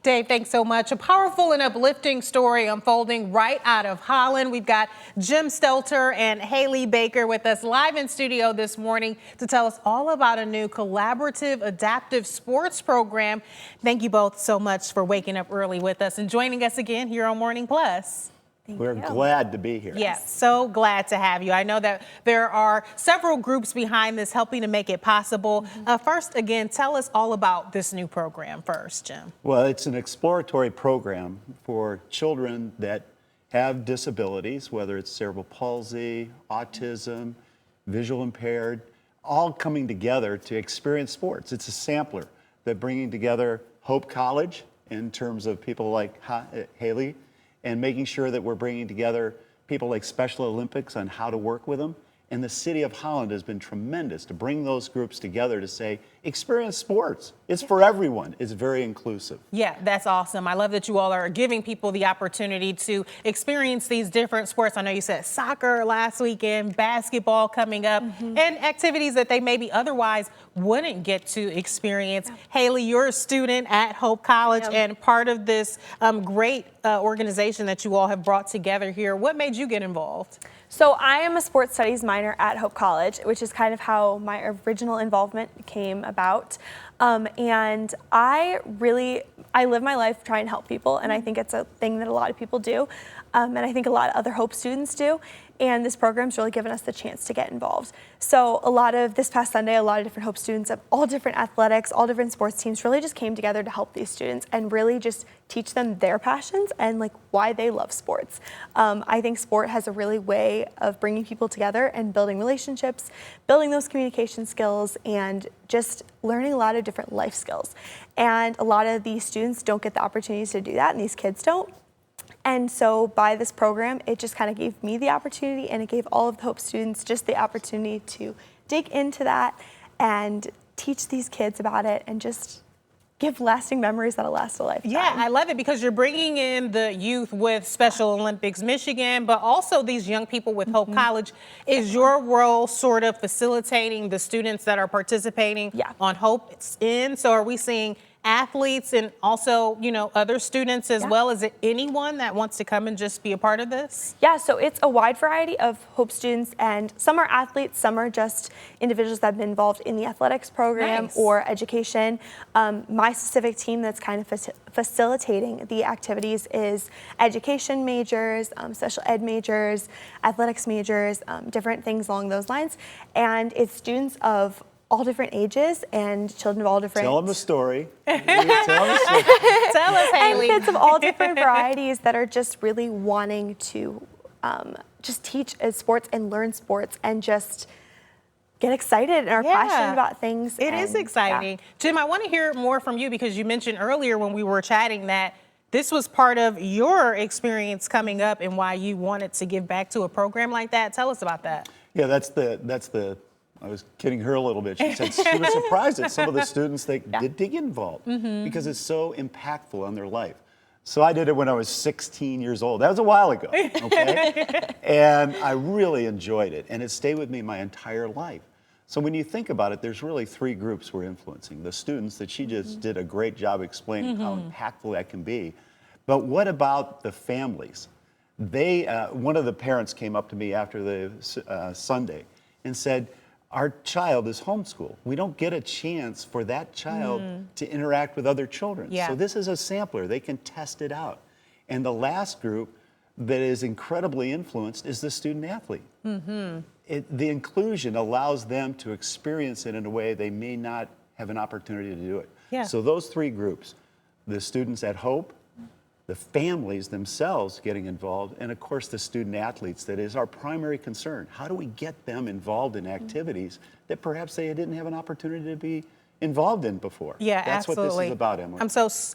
Dave, thanks so much. A powerful and uplifting story unfolding right out of Holland. We've got Jim Stelter and Haley Baker with us live in studio this morning to tell us all about a new collaborative adaptive sports program. Thank you both so much for waking up early with us and joining us again here on Morning Plus. We're glad to be here. Yes, so glad to have you. I know that there are several groups behind this helping to make it possible. First, again, tell us all about this new program first, Jim. Well, it's an exploratory program for children that have disabilities, whether it's cerebral palsy, autism, visual impaired, all coming together to experience sports. It's a sampler. They're bringing together Hope College in terms of people like Haley, and making sure that we're bringing together people like Special Olympics on how to work with them. And the City of Holland has been tremendous to bring those groups together to say, experience sports. It's for everyone. It's very inclusive. Yeah, that's awesome. I love that you all are giving people the opportunity to experience these different sports. I know you said soccer last weekend, basketball coming up, and activities that they maybe otherwise wouldn't get to experience. Haley, you're a student at Hope College and part of this great organization that you all have brought together here. What made you get involved? So I am a sports studies minor at Hope College, which is kind of how my original involvement came about. And I live my life trying to help people, and I think it's a thing that a lot of people do, and I think a lot of other Hope students do. And this program's really given us the chance to get involved. So this past Sunday, a lot of different Hope students of all different athletics, all different sports teams really just came together to help these students and really just teach them their passions and like why they love sports. I think sport has a really way of bringing people together and building relationships, building those communication skills, and just learning a lot of different life skills. And a lot of these students don't get the opportunities to do that, and these kids don't. And so by this program, it just kind of gave me the opportunity, and it gave all of the Hope students just the opportunity to dig into that and teach these kids about it and just give lasting memories that'll last a lifetime. Yeah, I love it because you're bringing in the youth with Special Olympics Michigan, but also these young people with Hope College. Is your role sort of facilitating the students that are participating on Hope's end? So are we seeing athletes and also, other students as well? Is it anyone that wants to come and just be a part of this? Yeah, so it's a wide variety of Hope students, and some are athletes, some are just individuals that have been involved in the athletics program or education. My specific team that's kind of facilitating the activities is education majors, special ed majors, athletics majors, different things along those lines. And it's students of all different ages and children of all different... Tell them a story. Tell us, Haley. And kids of all different varieties that are just really wanting to just teach sports and learn sports and just get excited and are passionate about things. It is exciting. Jim, I want to hear more from you because you mentioned earlier when we were chatting that this was part of your experience coming up and why you wanted to give back to a program like that. Tell us about that. Yeah, that's the I was kidding her a little bit. She said she was surprised at some of the students that did get involved because it's so impactful on their life. So I did it when I was 16 years old. That was a while ago, okay? And I really enjoyed it, and it stayed with me my entire life. So when you think about it, there's really three groups we're influencing. The students that she just did a great job explaining how impactful that can be. But what about the families? One of the parents came up to me after the Sunday and said, our child is homeschooled. We don't get a chance for that child to interact with other children. So this is a sampler. They can test it out. And the last group that is incredibly influenced is the student athlete. The inclusion allows them to experience it in a way they may not have an opportunity to do it. So those three groups, the students at Hope, the families themselves getting involved, and of course the student athletes, that is our primary concern. How do we get them involved in activities that perhaps they didn't have an opportunity to be involved in before? Yeah, that's absolutely. what this is about, Emily.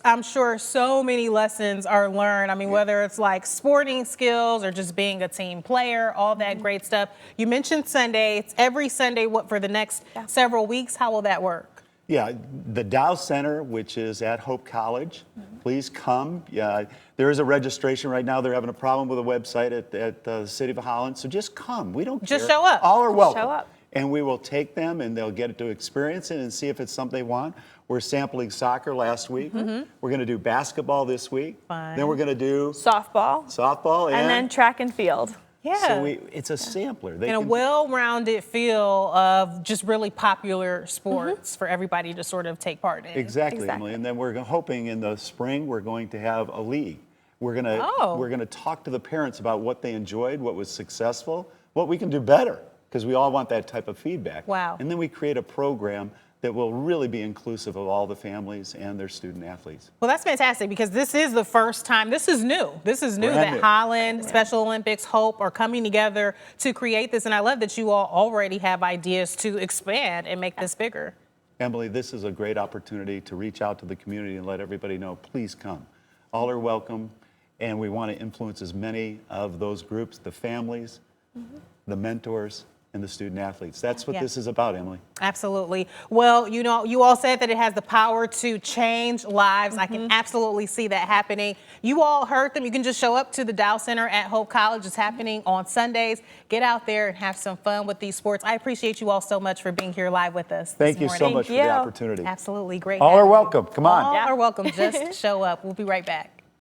I'm sure so many lessons are learned. I mean, whether it's like sporting skills or just being a team player, all that great stuff. You mentioned Sunday. It's every Sunday for the next several weeks. How will that work? Yeah, the Dow Center, which is at Hope College, please come. There is a registration right now. They're having a problem with the website at the City of Holland, so just come. We don't care. Just show up. All are welcome. Show up. and we will take them and they'll get to experience it and see if it's something they want. We're sampling soccer last week. We're going to do basketball this week. Fun. Then we're going to do softball, and then track and field. Yeah. So it's a sampler. They and a well-rounded feel of just really popular sports for everybody to sort of take part in. Exactly, Emily. And then we're hoping in the spring we're going to have a league. We're going to talk to the parents about what they enjoyed, what was successful, what we can do better, because we all want that type of feedback. Wow. And then we create a program that will really be inclusive of all the families and their student athletes. Well, that's fantastic because this is the first time, this is new. This is new Brand that new. Holland, Special Olympics, Hope are coming together to create this. And I love that you all already have ideas to expand and make this bigger. Emily, this is a great opportunity to reach out to the community and let everybody know, please come. All are welcome, and we want to influence as many of those groups, the families, the mentors, and the student athletes. That's what this is about, Emily. Absolutely. Well, you know, you all said that it has the power to change lives. I can absolutely see that happening. You all heard them. You can just show up to the Dow Center at Hope College. It's happening on Sundays. Get out there and have some fun with these sports. I appreciate you all so much for being here live with us. Thank you so much for the Thank you. opportunity. Absolutely. Great. All are having you. welcome. Come on. All are welcome. Just show up. We'll be right back.